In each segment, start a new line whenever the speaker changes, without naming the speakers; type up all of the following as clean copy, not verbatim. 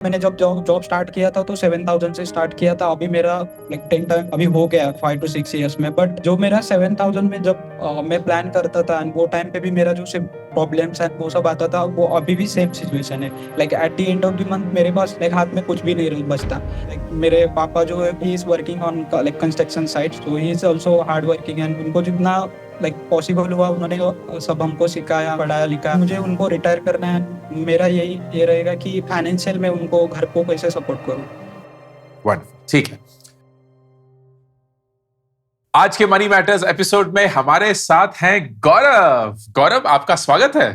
मैंने जब job job start किया था तो 7,000 से स्टार्ट किया था। अभी मेरा लाइक 10 टाइम अभी हो गया 5 to 6 ईयर्स में। बट जो मेरा 7,000 में जब मैं प्लान करता था एंड वो टाइम पे भी मेरा जो सिर्फ प्रॉब्लम्स एंड वो सब आता था, वो अभी भी सेम सिचुएशन है। Like eight the end of the month मेरे पास लाइक हाथ में कुछ भी नहीं बचता। लाइक मेरे पापा जो है ही is working on like construction site, so he is also hard working and उनको जितना लाइक पॉसिबल हुआ उन्होंने सब हमको सिखाया, पढ़ाया लिखा। मुझे उनको रिटायर करना है। मेरा यही ये रहेगा कि फाइनेंशियल में उनको घर को कैसे सपोर्ट करूँ।
वंडरफुल, ठीक है। आज के मनी मैटर्स एपिसोड में हमारे साथ हैं गौरव। गौरव, आपका स्वागत है।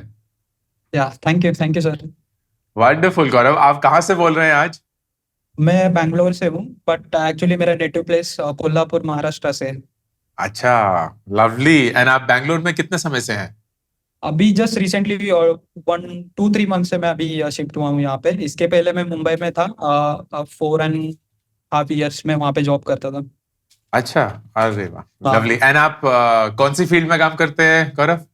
या थैंक यू सर।
वंडरफुल। गौरव, आप कहां से बोल रहे हैं आज?
मैं बैंगलोर से हूँ, बट एक्चुअली मेरा नेटिव प्लेस कोल्हापुर महाराष्ट्र से है।
अच्छा, लवली। एंड आप बैंगलोर में कितने समय से हैं?
अभी जस्ट रिसेंटली और 1 2 3 मंथ से मैं अभी शिफ्ट हुआ हूँ यहाँ पे। इसके पहले मैं मुंबई में था। 4.5 ईयर्स में वहाँ पे जॉब करता था।
अच्छा, अरे वाह,
हाँ।
लवली। एंड आप कौन सी फील्ड में काम करते हैं, गौरव?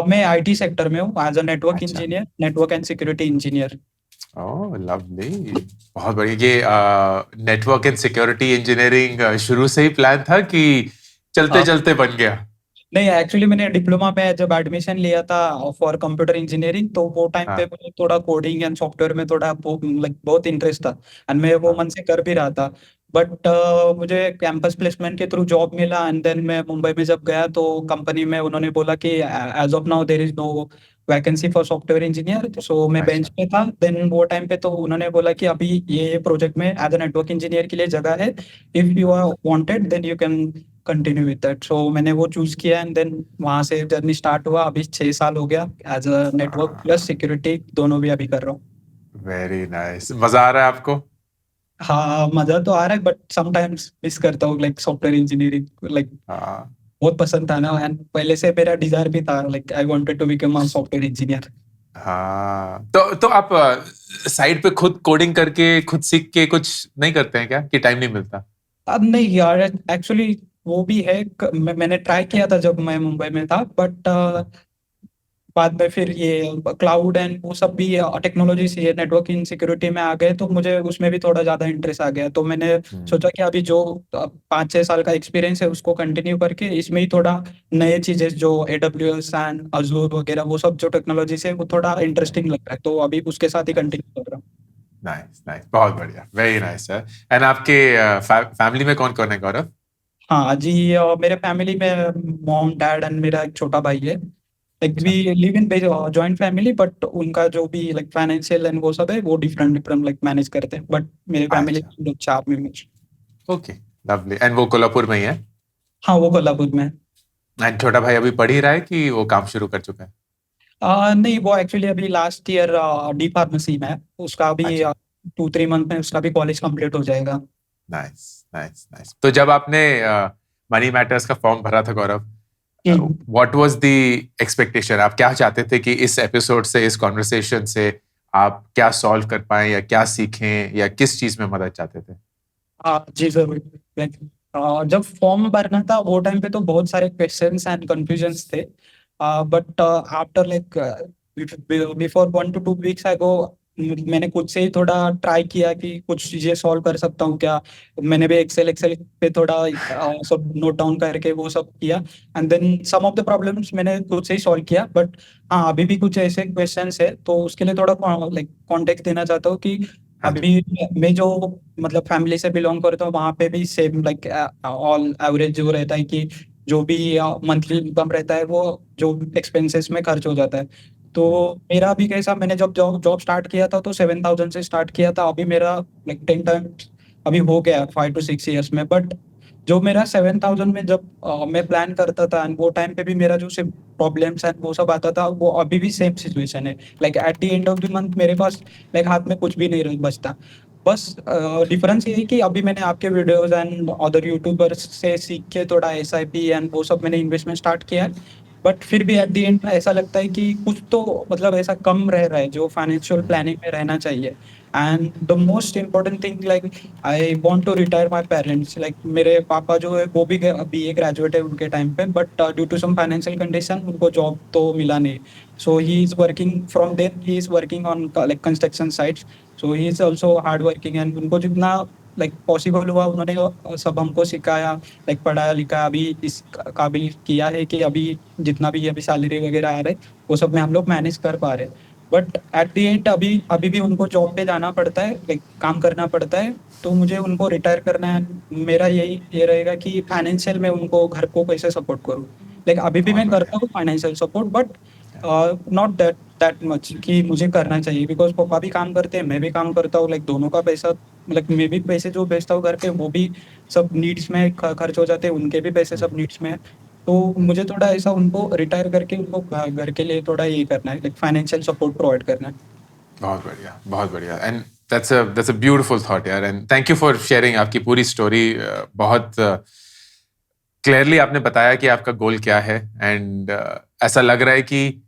मैं आईटी सेक्टर में हूँ एज अ नेटवर्क
अच्छा,
engineer, network and security engineer.
Oh lovely, बहुत बढ़िया। ये नेटवर्क एंड सिक्योरिटी इंजीनियरिंग शुरू से ही प्लान था कि चलते चलते बन गया?
नहीं, एक्चुअली मैंने डिप्लोमा में जब एडमिशन लिया था फॉर कंप्यूटर इंजीनियरिंग, तो वो टाइम पे
हाँ,
मुझे थोड़ा कोडिंग एंड सॉफ्टवेयर में थोड़ा लाइक बहुत इंटरेस्ट था एंड मैं वो
हाँ।
मन से कर भी रहा था। बट मुझे कैंपस प्लेसमेंट के थ्रू जॉब मिला एंड देन मैं मुंबई में जब गया तो कंपनी में उन्होंने बोला कि as of now there is no vacancy for software engineer. So मैं बेंच
अच्छा,
पे था। देन वो टाइम पे तो उन्होंने बोला कि अभी ये प्रोजेक्ट में एज अ नेटवर्क इंजीनियर के लिए जगह है, if you are wanted then you can continue with that. So मैंने वो चूज किया एंड देन वहां से जर्नी स्टार्ट हुआ। अभी 6 साल हो गया as a network plus security दोनों भी अभी कर रहा हूँ।
Very nice. मजा आ रहा है आपको?
हाँ, मजा तो आ रहा है बट समटाइम्स मिस करता हूँ लाइक सॉफ्टवेयर इंजीनियरिंग। लाइक
हाँ,
बहुत पसंद था ना एंड पहले से मेरा डिजायर भी था, like I wanted to become a software engineer.
हाँ। तो आप साइड पे खुद कोडिंग करके खुद सीख के कुछ नहीं करते हैं क्या, कि टाइम नहीं मिलता?
अब नहीं यार, एक्चुअली वो भी है। मैंने ट्राई किया था जब मैं मुंबई में था, बट बाद में फिर ये क्लाउड एंड वो सब भी टेक्नोलॉजी से नेटवर्क इन सिक्योरिटी में आ गए, तो मुझे उसमें भी थोड़ा ज्यादा इंटरेस्ट आ गया। तो मैंने सोचा कि अभी जो 5 6 साल का एक्सपीरियंस है उसको कंटिन्यू करके इसमें ही थोड़ा नए चीजें जो AWS एंड अजूर वगैरह वो सब जो टेक्नोलॉजी से वो थोड़ा इंटरेस्टिंग लग रहा है, तो अभी उसके साथ ही कंटिन्यू कर रहा हूँ।
नाइस नाइस, बहुत बढ़िया, वेरी नाइस है। एंड आपके फैमिली में कौन कौन है, गौरव?
हाँ जी, मेरे फैमिली में मॉम डैड एंड मेरा एक छोटा भाई है। लाइक वी
अच्छा,
live in joint family, but उनका जो भी लाइक फाइनेंशियल एंड वो सब है वो डिफरेंट डिफरेंट लाइक मैनेज करते हैं। बट मेरे फैमिली
अच्छा,
लोग 4 मेंबर्स।
Okay, lovely. एंड वो कोल्हापुर में ही है?
हाँ, वो कोल्हापुर में है।
एंड छोटा भाई अभी पढ़ ही रहा है कि वो काम शुरू कर चुका है?
नहीं, वो एक्चुअली अभी लास्ट ईयर डी फार्मेसी में है। उसका अभी
अच्छा,
2 3 मंथ में उसका भी कॉलेज कंप्लीट हो जाएगा।
Nice nice nice. तो जब आपने मनी मैटर्स का फॉर्म भरा था, Gaurav,
hmm.
What was the expectation? आप क्या चाहते थे कि इस एपिसोड से, इस कॉन्वर्सेशन से आप क्या सॉल्व कर पाएं, या क्या सीखें, या किस चीज में मदद चाहते थे?
हाँ जी जरूर। जब फॉर्म भरना था वो टाइम पे तो बहुत सारे क्वेश्चंस एंड कंफ्यूजन्स थे। But after like before 1 to 2 weeks ago मैंने खुद से ही थोड़ा ट्राई किया कि कुछ चीजें सॉल्व कर सकता हूँ क्या। मैंने भी एक्सेल एक्सेल पे थोड़ा सब नोट डाउन करके वो सब किया and then some of the problems मैंने खुद से ही सॉल्व किया। बट हाँ, अभी भी कुछ ऐसे क्वेश्चंस है, तो उसके लिए थोड़ा लाइक कॉन्टेक्स्ट देना चाहता हूँ कि
हाँ जी,
अभी मैं जो मतलब फैमिली से बिलोंग करता हूँ वहाँ पे भी सेम लाइक ऑल एवरेज जो रहता है कि जो भी मंथली इनकम रहता है वो जो एक्सपेंसेस में खर्च हो जाता है। तो मेरा भी कैसा, मैंने जब जॉब जॉब स्टार्ट किया था तो 7,000 से स्टार्ट किया था। अभी मेरा लाइक 10 टाइम अभी हो गया 5 to 6 ईयर्स में। बट जो मेरा 7,000 में जब मैं प्लान करता था and वो टाइम पे भी मेरा जो सिर्फ प्रॉब्लम्स एंड वो सब आता था, वो अभी भी सेम सिचुएशन है। Like eight the end of the month मेरे पास लाइक हाथ में कुछ भी नहीं बचता। बस डिफरेंस ये है कि अभी मैंने आपके वीडियोस एंड अदर यूट्यूबर्स से सीख के थोड़ा SIP एंड वो सब मैंने इन्वेस्टमेंट स्टार्ट किया है। बट फिर भी एट द एंड ऐसा लगता है कि कुछ तो मतलब ऐसा कम रह रहा है जो फाइनेंशियल प्लानिंग में रहना चाहिए। And the most important thing like I want to retire my parents, like मेरे पापा जो है वो भी बीए ग्रेजुएट है उनके टाइम पे, but due to some financial condition उनको जॉब तो मिला नहीं। So he is working from then, he is working on like construction sites. So he is also hard working and उनको जितना लाइक पॉसिबल हुआ उन्होंने सब हमको सिखाया, लाइक पढ़ाया लिखा, अभी इस काबिल किया है कि अभी जितना भी अभी सैलरी वगैरह आ रहा है वो सब में हम लोग मैनेज कर पा रहे हैं। बट एट द एंड अभी अभी भी उनको जॉब पे जाना पड़ता है, लाइक काम करना पड़ता है। तो मुझे उनको रिटायर करना है। मेरा यही ये रहेगा कि फाइनेंशियल में उनको घर को कैसे सपोर्ट करूँ। लाइक अभी भी
बहुत
मैं
बढ़िया।
करता हूँ financial support, but not that that much कि मुझे करना चाहिए, बिकॉज पापा भी काम करते हैं, मैं भी काम करता हूँ, लाइक दोनों का पैसा, लाइक मैं भी पैसे जो भेजता हूँ घर पे वो भी सब नीड्स में खर्च हो जाते हैं, उनके भी पैसे सब नीड्स में है। तो मुझे थोड़ा ऐसा उनको रिटायर करके उनको घर के लिए थोड़ा ये करना है, लाइक फाइनेंशियल सपोर्ट प्रोवाइड करना है।
बहुत बढ़िया, बहुत बढ़िया। And that's a beautiful thought यार, and thank you for sharing आपकी पूरी स्टोरी। बहुत क्लियरली आपने बताया कि आपका गोल क्या है। एंड ऐसा लग रहा है कि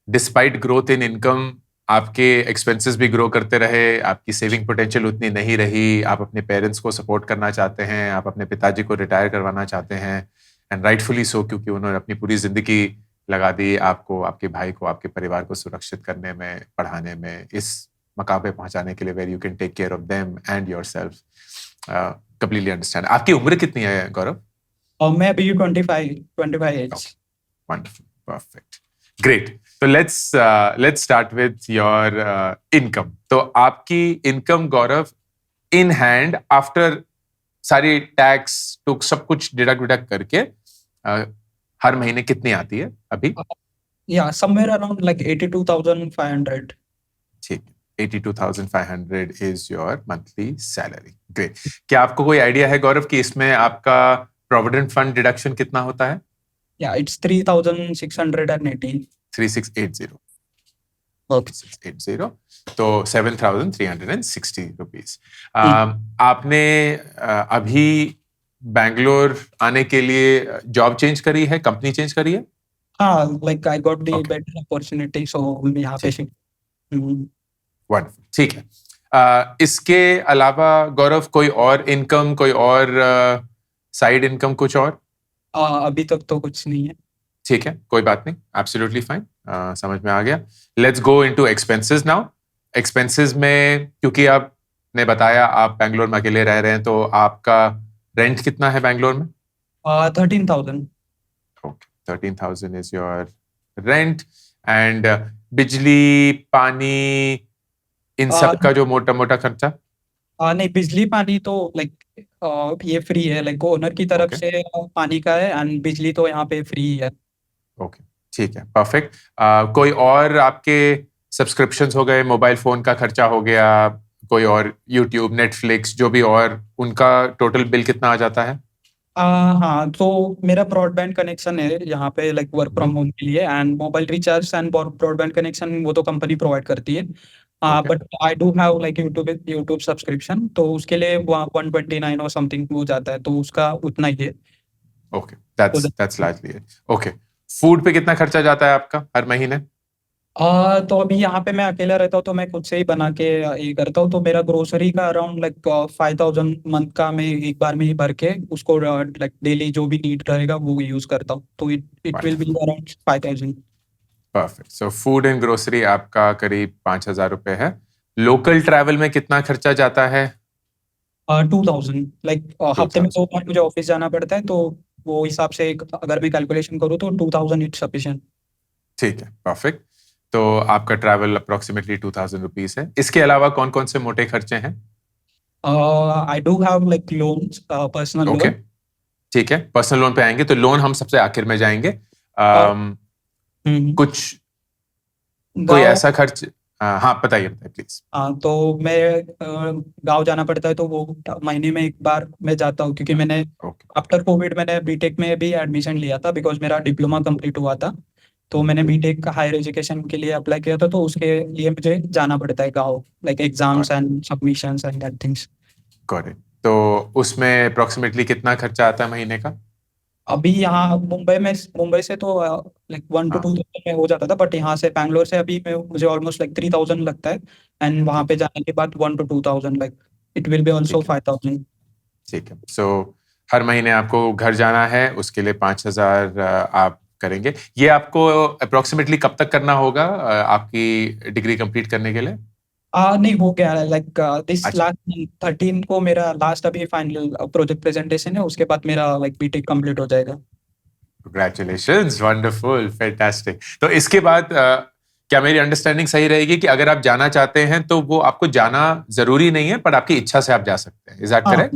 डिस्पाइट ग्रोथ इन इनकम आपके एक्सपेंसेस भी ग्रो करते रहे, आपकी सेविंग पोटेंशियल उतनी नहीं रही, आप अपने पेरेंट्स को सपोर्ट करना चाहते हैं, आप अपने पिताजी को रिटायर करवाना चाहते हैं, एंड राइटफुली सो, क्योंकि उन्होंने अपनी पूरी जिंदगी लगा दी आपको, आपके भाई को, आपके परिवार को सुरक्षित करने में, पढ़ाने में, इस मकाम पे पहुंचाने के लिए where you can take care of them and yourself. Completely understand. आपकी उम्र कितनी है गौरव?
और मैं अभी 25 एज।
Wonderful. Perfect. Great. तो let's start with your income. तो आपकी income Gaurav in hand after सारी टैक्स टुक सब कुछ डिडक्ट विडक्ट करके हर महीने कितनी आती है अभी?
या समवेयर अराउंड लाइक 82,500।
ठीक है, 82,500 is your monthly salary. Great. क्या आपको कोई आइडिया है गौरव कि इसमें आपका प्रोविडेंट फंड डिडक्शन कितना होता है?
या इट्स 3,680।
3680।
ओके।
680, तो 7,360 रुपीज।
हम्म।
आपने अभी बैंगलोर आने के लिए जॉब चेंज करी है, कंपनी चेंज करी है?
हाँ, like I got the
okay,
better opportunity, so यहाँ पे
ठीक,
शिफ्ट। हम्म।
वंडरफुल, ठीक है। इसके अलावा गौरव कोई और इनकम, कोई और साइड इनकम, कुछ और?
अभी तक तो कुछ नहीं है।
ठीक है, कोई बात नहीं, एब्सोल्युटली फाइन, समझ में आ गया। Let's go into expenses now. Expenses में, क्योंकि आपने बताया आप बैंगलोर में अकेले रह रहे हैं, तो आपका रेंट कितना है बैंगलोर में?
13,000।
Okay, 13,000 is your rent. And बिजली, पानी, इन सब का जो मोटा मोटा खर्चा?
नहीं, बिजली पानी तो लाइक ये फ्री है, लाइक ओनर की तरफ
ओके,
से पानी का है, एंड बिजली तो यहाँ पे फ्री है।
ओके, ठीक है, परफेक्ट। कोई और आपके सब्सक्रिप्शंस हो गए, मोबाइल फोन का खर्चा हो गया, कोई और यूट्यूब, नेटफ्लिक्स, जो भी, और उनका टोटल बिल कितना आ जाता है?
हाँ, तो मेरा ब्रॉडबैंड कनेक्शन है यहाँ पे, लाइक वर्क फ्रॉम होम के लिए, and mobile recharge and broadband connection वो तो कंपनी प्रोवाइड करती है।
Okay,
but I do have like YouTube YouTube subscription, तो उसके लिए 129 और समथिंग हो जाता है, तो उसका उतना ही है।
Okay, that's largely it. Okay, food पे कितना खर्चा जाता है आपका हर महीने?
तो अभी यहाँ पे मैं अकेला रहता हूँ, तो मैं खुद से ही बना के ये करता हूँ, तो मेरा ग्रोसरी का अराउंड लाइक 5,000 मंथ का मैं एक बार में ही भर के उसको लाइक डेली जो भी नीड रहेगा वो यूज करता हूँ, तो it it will be around 5,000।
Perfect. So food and grocery आपका करीब 5,000 रुपए है। लोकल ट्रैवल में कितना खर्चा जाता है?
2,000, लाइक हफ्ते में 2
2,000।
बार मुझे ऑफिस जाना पड़ता है, तो वो हिसाब से अगर मैं कैलकुलेशन करूँ तो 2,000 इट्स सफिशिएंट।
ठीक है, परफेक्ट। तो आपका ट्रैवल अप्रोक्सीमेटली 2,000 रुपीज है। इसके अलावा कौन कौन से मोटे खर्चे हैं?
I do have like loans, personal
okay,
loan.
ठीक है, पर्सनल लोन पे आएंगे, तो लोन हम सबसे आखिर में जाएंगे।
और
कुछ कोई
गाँव।
ऐसा खर्च? हाँ, बताइए बताइए प्लीज।
हाँ, तो मैं गांव जाना पड़ता है, तो वो महीने में एक बार मैं जाता हूँ, क्योंकि मैंने
ओके,
आफ्टर कोविड मैंने बीटेक में भी एडमिशन लिया था, बिकॉज मेरा डिप्लोमा कंप्लीट हुआ था। तो मैंने बीटेक का हायर एजुकेशन के लिए अप्लाई किया था, तो उसके लिए मुझे जाना पड़ता है गाँव, like exams and submissions and that things.
Got it. तो उसमें अप्रोक्सीमेटली कितना खर्चा आता है महीने का?
अभी यहाँ मुंबई से तो लाइक 1 to 2
हाँ,
थाउजेंड में हो जाता था, बट यहाँ से बैंगलोर से अभी मुझे ऑलमोस्ट लाइक 3,000 लगता है। एंड वहाँ
ठीक
पे
है,
जाने के बाद 1 to 2 thousand, like it will B also
ठीक है,
5,000।
ठीक है। सो हर महीने आपको घर जाना है, उसके लिए 5,000 आप करेंगे। ये आपको अप्रोक्सीमेटली कब तक करना होगा आपकी डिग्री कंप्लीट करने के लिए?
नहीं, हो गया है, लाइक दिस
अच्छा,
लास्ट 13 को मेरा लास्ट अभी फाइनल प्रोजेक्ट प्रेजेंटेशन है, उसके बाद मेरा लाइक बीटेक कंप्लीट हो जाएगा।
Congratulations, wonderful, fantastic. तो इसके बाद क्या मेरी अंडरस्टैंडिंग सही रहेगी कि अगर आप जाना चाहते हैं तो वो आपको जाना जरूरी नहीं है, पर आपकी इच्छा से आप जा सकते हैं? इज दैट
हाँ,
करेक्ट?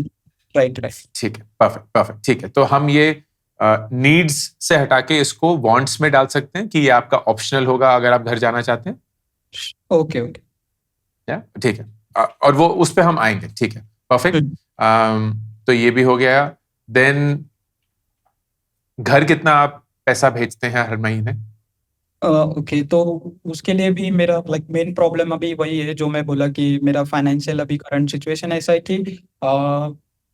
Right right.
ठीक है, परफेक्ट, परफेक्ट। ठीक है, तो हम ये नीड्स से हटा के इसको वांट्स में डाल सकते हैं कि ये आपका ऑप्शनल होगा अगर आप घर जाना चाहते हैं।
Okay okay.
या ठीक है, और वो उस पे हम आएंगे। ठीक है, परफेक्ट। तो ये भी हो गया। देन घर कितना आप पैसा भेजते हैं हर महीने?
ओके, तो उसके लिए भी मेरा लाइक मेन प्रॉब्लम अभी वही है जो मैं बोला कि मेरा फाइनेंशियल अभी करंट सिचुएशन ऐसा है कि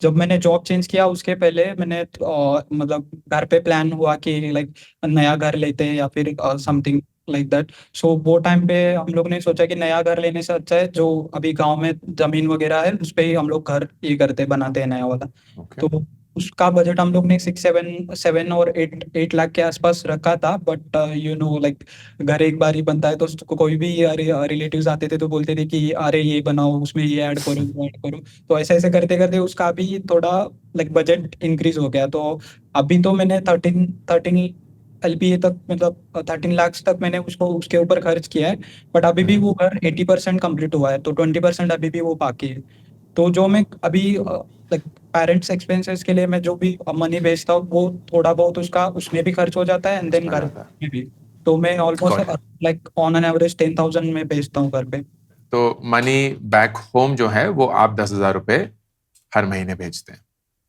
जब मैंने जॉब चेंज किया उसके पहले मैंने मतलब घर पे प्लान हुआ कि लाइक नया घर लेते हैं या फिर समथिंग लाइक दैट। सो वो टाइम पे हम लोग ने सोचा कि नया घर लेने से अच्छा है जो अभी गांव में जमीन वगैरह है उस पे ही हम लोग घर ये करते बनाते हैं नया वाला।
ओके,
तो उसका बजट हम लोग ने 6 7 7 और 8 8 लाख के आसपास रखा था, बट लाइक घर एक बार ही बनता है तो उसको कोई भी रिलेटिव्स आते थे तो बोलते थे कि अरे ये बनाओ उसमें ये ऐड करो वो ऐड करो। तो ऐसे ऐसे करते करते उसका भी थोड़ा लाइक बजट इंक्रीज हो गया। तो अभी तो मैंने 13 LPA तक, मतलब 13 लाख तक मैंने उसको उसके ऊपर खर्च किया है। बट अभी भी वो घर 80% कंप्लीट हुआ है, तो 20% अभी भी वो बाकी है। तो जो मैं अभी लाइक पेरेंट्स एक्सपेंसेस के लिए मैं जो भी मनी भेजता हूँ वो थोड़ा बहुत उसका उसमें भी खर्च हो जाता है, एंड देन
उसमें
घर
रहता है।
में भी। तो मैं almost
got it.
Like on an average 10,000 में भेजता हूँ घर पे।
तो मनी बैक होम जो है वो आप 10,000 रुपए हर महीने भेजते हैं।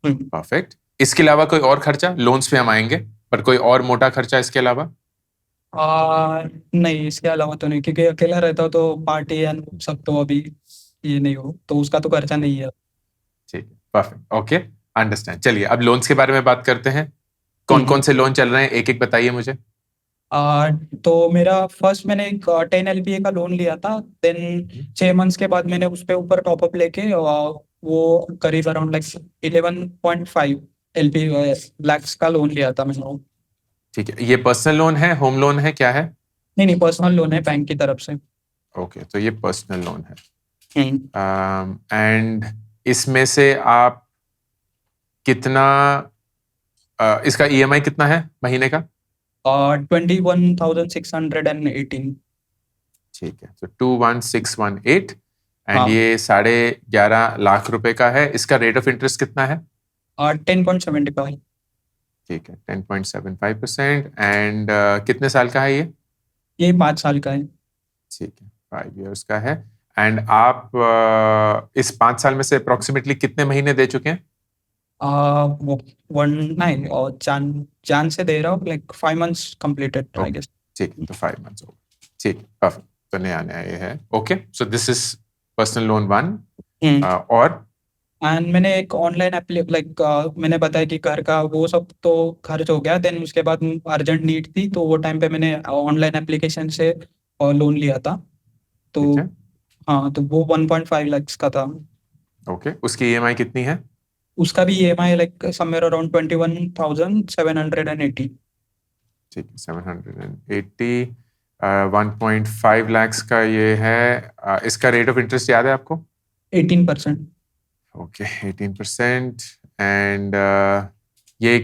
हम्म।
परफेक्ट। इसके अलावा कोई और खर्चा? लोन्स पे हम आएंगे, पर कोई और मोटा खर्चा इसके अलावा?
नहीं, इसके अलावा तो नहीं, क्योंकि अकेला रहता हूँ तो पार्टी एंड सब तो अभी ये नहीं हो तो उसका तो खर्चा नहीं है।
ठीक है, परफेक्ट, ओके, अंडरस्टैंड। चलिए अब लोन्स के बारे में बात करते हैं। कौन
हम्म।
कौन से लोन चल रहे हैं, एक एक बताइए मुझे।
तो मेरा फर्स्ट मैंने एक 10 LPA का लोन लिया था। देन 6 मंथ्स के बाद मैंने उस पे ऊपर टॉपअप लेके वो करीब अराउंड लाइक 11.5 LP लैक्स का लोन लिया था मैंने।
ठीक है, ये पर्सनल लोन है, होम लोन है, क्या है?
नहीं नहीं, पर्सनल लोन है बैंक की तरफ से।
ओके, तो ये पर्सनल लोन है।
हम्म।
एंड इसमें से आप कितना इसका ईएमआई कितना है महीने का?
21,618।
ठीक है, तो 21,618। एंड
हाँ।
ये 11.5 लाख रुपए का है। इसका रेट ऑफ इंटरेस्ट कितना है?
10.75।
ठीक है, 10.75%। एंड कितने साल का है ये?
ये 5 साल का है।
ठीक है, 5 इयर्स का है। एंड आप इस 5 साल में से अप्रोक्सीमेटली कितने महीने दे चुके हैं?
वो 19 और जान जान से दे रहा हूँ, like 5 months completed I
okay,
guess.
ठीक है, तो 5 मंथ्स हो गए। ठीक, परफेक्ट। तो नया नया ये है। Okay, so this is personal loan 1। और
एंड मैंने एक ऑनलाइन लाइक मैंने बताया कि घर का वो सब तो खर्च हो गया। देन उसके बाद अर्जेंट नीड थी तो वो टाइम पे मैंने ऑनलाइन एप्लीकेशन से लोन लिया था। तो
ठीक है,
हाँ, तो वो 1.5 lakhs का था।
ओके, उसकी ईएमआई कितनी है?
उसका भी EMI लाइक समवेयर अराउंड 21,780।
ठीक है, 780। 1.5 lakhs का ये है। इसका रेट ऑफ इंटरेस्ट याद है आपको?
18%।
ओके, 18%। एंड ये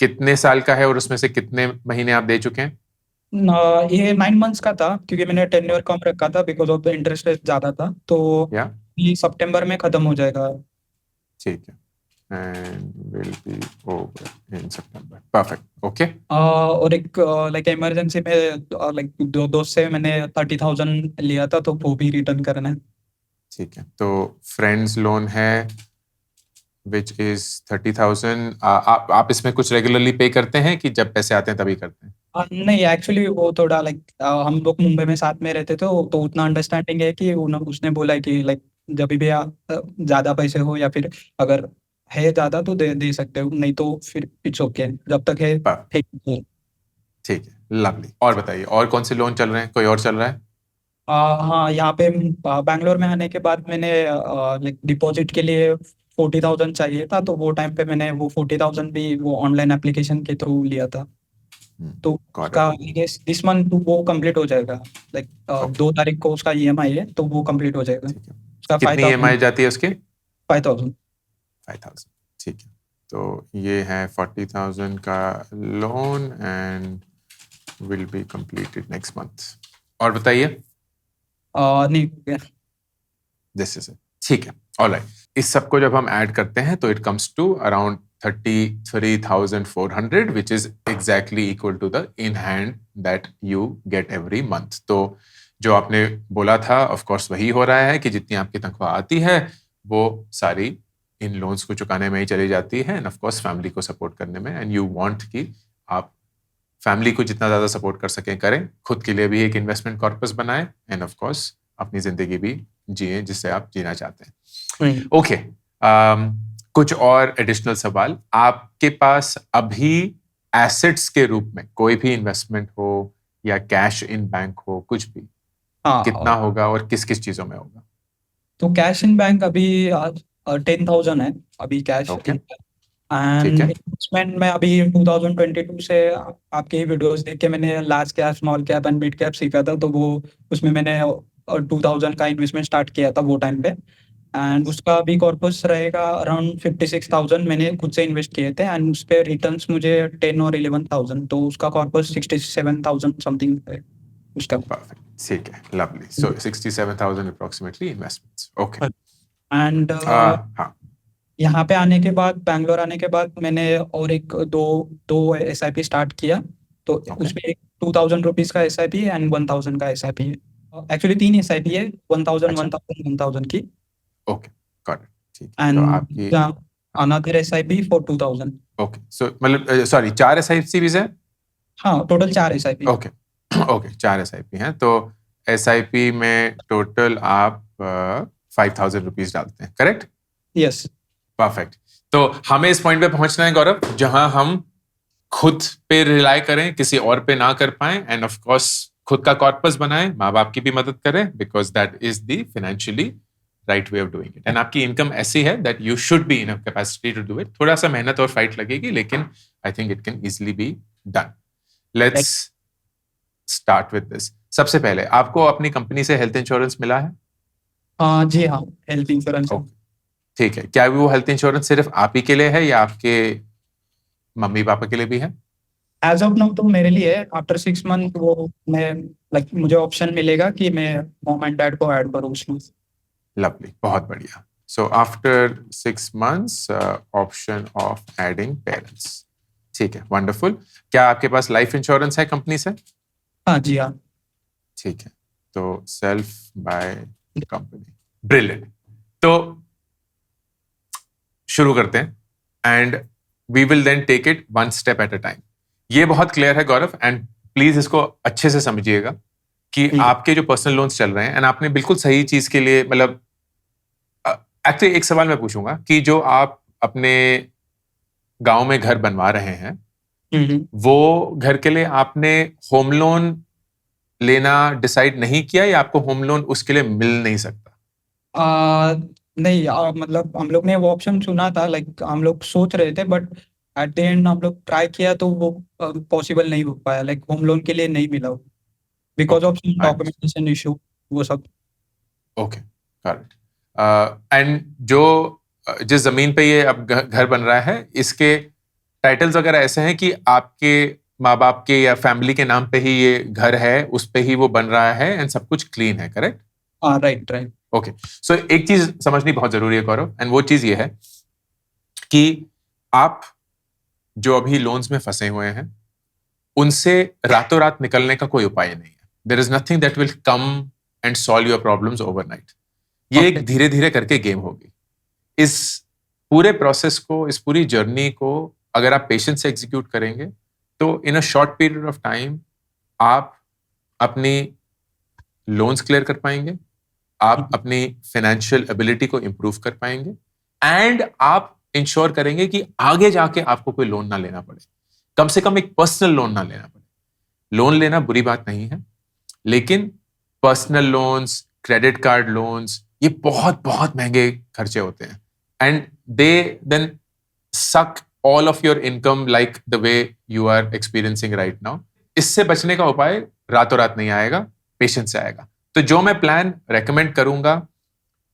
कितने साल का है और उसमें से कितने महीने आप दे चुके हैं?
ये 9 मंथ्स का था क्योंकि मैंने टेन्योर कम रखा था because of the interest rate ज्यादा था। तो
या
ये सितंबर में खत्म हो जाएगा।
ठीक है, and will be over in September. Perfect, okay.
और एक लाइक इमरजेंसी में लाइक दो दोस्त से मैंने 30,000 लिया था तो वो भी रिटर्न करना है।
ठीक है, तो फ्रेंड्स लोन है विच इज 30,000। आप इसमें कुछ रेगुलरली पे करते हैं कि जब पैसे आते हैं तभी करते हैं?
नहीं, एक्चुअली वो थोड़ा लाइक हम लोग मुंबई में साथ में रहते थे तो उतना अंडरस्टैंडिंग है कि उसने बोला है कि लाइक जब भी ज्यादा पैसे हो या फिर अगर है ज़्यादा तो दे दे सकते हो, नहीं तो फिर इट्स ओके, जब तक है
पर
ठीक है।
ठीक है, लवली। और बताइए, और कौन से लोन चल रहे हैं? कोई और चल रहा है?
हाँ, यहाँ पे बैंगलोर में आने के बाद मैंने लाइक डिपॉजिट के लिए 40,000 चाहिए था, तो वो टाइम पे मैंने वो 40,000 भी वो ऑनलाइन एप्लीकेशन के थ्रू लिया था। तो
गॉट
उसका
it.
I guess this month वो कंप्लीट हो जाएगा, लाइक
ओके,
2 तारीख को उसका ईएमआई है, तो वो कंप्लीट हो जाएगा।
ठीक है।
उसका फाइव
कितनी
थाउजेंड
ईएमआई जाती है उसकी?
5,000।
5,000। ठीक है, तो ये है 40,000 का loan and will be completed next month. और बताइए।
नहीं,
दिस इज इट। ठीक है, ऑलराइट। इस सबको जब हम ऐड करते हैं तो it comes to around 33,400 which is exactly equal to the in hand that you get every month. तो जो आपने बोला था ऑफ कोर्स वही हो रहा है कि जितनी आपकी तनख्वाह आती है वो सारी इन लोन्स को चुकाने में ही चली जाती है एंड ऑफ कोर्स फैमिली को सपोर्ट करने में। एंड यू वांट कि आप फैमिली को जितना ज्यादा सपोर्ट कर सकें करें, खुद के लिए भी एक इन्वेस्टमेंट कॉर्पस बनाएं एंड ऑफ कोर्स अपनी जिंदगी भी जिए जिससे आप जीना चाहते हैं। ओके, कुछ और एडिशनल सवाल। आपके पास अभी एसेट्स के रूप में कोई भी इन्वेस्टमेंट हो या कैश इन बैंक हो, कुछ भी,
हाँ,
कितना होगा और किस किस चीजों में होगा?
तो कैश इन बैंक अभी 10,000 है अभी कैश
ओके,
इन।
ठीक
एंड
है।
इन्वेस्टमेंट में अभी 2022 से आपके ही वीडियोस देख के मैंने large cap, small cap and mid cap सीखा था, तो वो उसमें मैंने 2,000 का इन्वेस्टमेंट स्टार्ट किया था वो टाइम पे। एंड उसका अभी कॉर्पस रहेगा अराउंड 56,000 मैंने खुद से इन्वेस्ट किए थे, एंड उस पे रिटर्न्स मुझे 10 और 11,000, तो उसका कॉर्पस 67,000 समथिंग है उसका।
परफेक्ट, ठीक है, lovely. So 67,000 approximately investments. Okay.
And
हाँ,
यहाँ पे आने के बाद, बैंगलोर आने के बाद मैंने और एक दो दो SIP स्टार्ट किया, तो
ओके,
उसमें एक 2,000 रुपीज का SIP एंड 1,000 का SIP है। एक्चुअली 3 SIP है, 1,000
अच्छा,
1,000 1,000 की।
Okay, got it. ठीक है, तो आपकी
and another SIP for 2,000।
Okay, so मतलब सॉरी, 4 SIPs है?
हाँ, total 4 SIP।
Okay, okay, 4 SIP हैं, तो SIP में टोटल आप 5,000 रुपीज डालते हैं, करेक्ट?
यस।
परफेक्ट। तो हमें इस पॉइंट पे पहुंचना है गौरव, जहां हम खुद पे रिलाई करें, किसी और पे ना कर पाए एंड ऑफ कोर्स खुद का कॉर्पस बनाएं, माँ बाप की भी मदद करें, because that is the financially right way of doing it. And आपकी इनकम ऐसी है that you should be in a capacity to do it. थोड़ा सा मेहनत और फाइट लगेगी, लेकिन I think it can easily be done. Let's start with this. सबसे पहले, आपको अपनी कंपनी से हेल्थ इंश्योरेंस मिला है?
जी हाँ, हेल्थ इंश्योरेंस है।
ओके, ठीक है। क्या वो हेल्थ इंश्योरेंस सिर्फ आप ही के लिए है या आपके मम्मी पापा के लिए भी है?
एज ऑफ नाउ तो मेरे लिए है। आफ्टर 6 मंथ वो मैं लाइक मुझे ऑप्शन मिलेगा कि मैं मॉम एंड डैड को ऐड करूँ उसमें।
लवली, बहुत बढ़िया। So after 6 months option of adding parents. ठीक है, वंडरफुल। क्या आपके पास लाइफ इंश्योरेंस है कंपनी से?
हाँ जी हाँ।
ठीक है, तो सेल्फ बाय कंपनी, ब्रिलियंट। तो शुरू करते हैं and we will then take it one step at a time. ये बहुत क्लियर है गौरव, एंड प्लीज इसको अच्छे से समझिएगा कि
ठीक।
आपके जो पर्सनल लोन्स चल रहे हैं, एंड आपने बिल्कुल सही चीज के लिए, मतलब एक्चुअली एक सवाल मैं पूछूंगा कि जो आप अपने गांव में घर बनवा रहे हैं, वो घर के लिए आपने होम लोन लेना डिसाइड नहीं किया या आपको होम लोन उसके लिए मिल नहीं सकता?
आ, नहीं, मतलब हम लोग ने वो ऑप्शन चुना था, लाइक हम लोग सोच रहे थे, बट एट द एंड हम लोग ट्राई किया तो वो पॉसिबल नहीं हो पाया, लाइक होम लोन के लिए नहीं मिला, because
okay,
of documentation issue वो सब।
Okay, correct. एंड जो जिस जमीन पे ये अब घर बन रहा है, इसके टाइटल्स वगैरह ऐसे हैं कि आपके माँ बाप के या फैमिली के नाम पे ही ये घर है, उस पे ही वो बन रहा है एंड सब कुछ क्लीन है, करेक्ट?
हाँ, राइट राइट।
ओके, सो एक चीज समझनी बहुत जरूरी है गौरव, एंड वो चीज ये है कि आप जो अभी लोन्स में फंसे हुए हैं, उनसे रातों रात निकलने का कोई उपाय नहीं है। There is nothing that will come and solve your problems overnight. ये
ओके।
एक धीरे धीरे करके गेम होगी। इस पूरे प्रोसेस को, इस पूरी जर्नी को अगर आप पेशेंस से एग्जीक्यूट करेंगे, तो in a short period of time आप अपनी लोन्स क्लियर कर पाएंगे, आप अपनी फाइनेंशियल एबिलिटी को इंप्रूव कर पाएंगे, एंड आप इंश्योर करेंगे कि आगे जाके आपको कोई लोन ना लेना पड़े, कम से कम एक पर्सनल लोन ना लेना पड़े। लोन लेना बुरी बात नहीं है, लेकिन personal loans, credit card loans, ये बहुत बहुत महंगे खर्चे होते हैं, and they then suck all of your income like the way you are experiencing right now. इससे बचने का उपाय रातों रात नहीं आएगा, पेशेंस से आएगा। तो जो मैं प्लान रेकमेंड करूंगा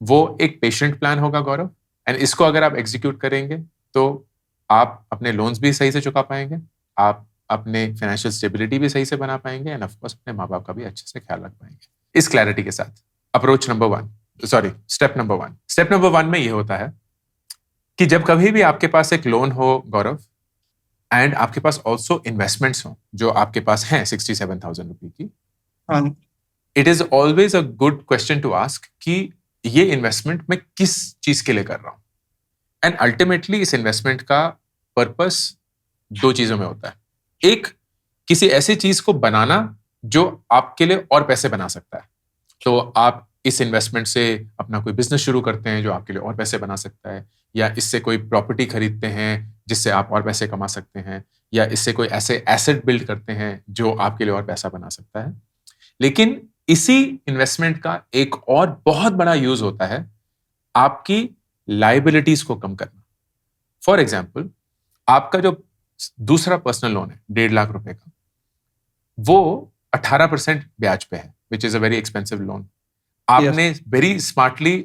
वो एक पेशेंट प्लान होगा गौरव, एंड इसको अगर आप एग्जीक्यूट करेंगे तो आप अपने लोन्स भी सही से चुका पाएंगे, आप अपने फाइनेंशियल स्टेबिलिटी भी सही से बना पाएंगे, एंड ऑफ कोर्स अपने माँ बाप का भी अच्छे से ख्याल रख पाएंगे। इस क्लैरिटी के साथ approach number 1, sorry step number 1 में ये होता है कि जब कभी भी आपके पास एक लोन हो गौरव, एंड आपके पास ऑल्सो इन्वेस्टमेंट्स हो जो आपके पास हैं 67,000 रुपए की,
हाँ
it is always a good question to ask कि ये इन्वेस्टमेंट मैं किस चीज के लिए कर रहा हूं, एंड अल्टीमेटली इस इन्वेस्टमेंट का पर्पस 2 चीजों में होता है। एक, किसी ऐसी चीज को बनाना जो आपके लिए और पैसे बना सकता है, तो आप इस इन्वेस्टमेंट से अपना कोई बिजनेस शुरू करते हैं जो आपके लिए और पैसे बना सकता है, या इससे कोई प्रॉपर्टी खरीदते हैं जिससे आप और पैसे कमा सकते हैं, या इससे कोई ऐसे एसेट बिल्ड करते हैं जो आपके लिए और पैसा बना सकता है। लेकिन इसी इन्वेस्टमेंट का एक और बहुत बड़ा यूज होता है आपकी लाइबिलिटीज को कम करना। फॉर एग्जाम्पल, आपका जो दूसरा पर्सनल लोन है 1.5 लाख रुपए का, वो 18% ब्याज पे है, which is a very expensive loan. आपने वेरी स्मार्टली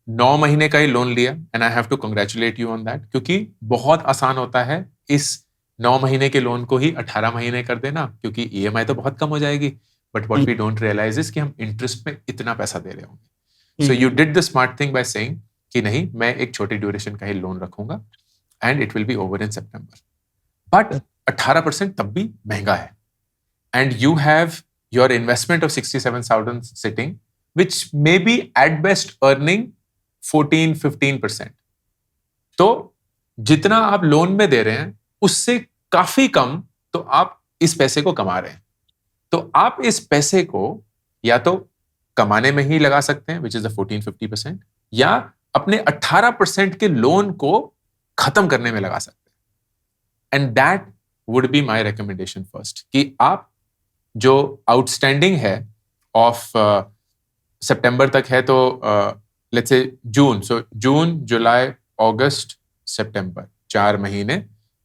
9 महीने का ही लोन लिया, and I have to congratulate you on that, क्योंकि बहुत आसान होता है इस 9 महीने के लोन को ही 18 महीने कर देना, क्योंकि ईएमआई तो बहुत कम हो जाएगी, but what we don't realize is कि हम इंटरेस्ट में इतना पैसा दे रहे होंगे। So you did the smart thing by saying कि नहीं, मैं एक छोटी ड्यूरेशन का ही लोन रखूंगा and it will be over in सितंबर। बट 18% तब भी महंगा है, and you have your investment of 67,000 sitting, which may be at best earning 14-15%. तो जितना आप लोन में दे रहे हैं उससे काफी कम तो आप इस पैसे को कमा रहे हैं। तो आप इस पैसे को या तो कमाने में ही लगा सकते हैं, विच इज द 14-50%, या अपने 18% के लोन को खत्म करने में लगा सकते हैं। And that would be my recommendation first, कि आप जो आउटस्टैंडिंग है ऑफ सितंबर तक है, तो लेट्स से जून, सो जून, जुलाई, अगस्त, सितंबर, 4 महीने,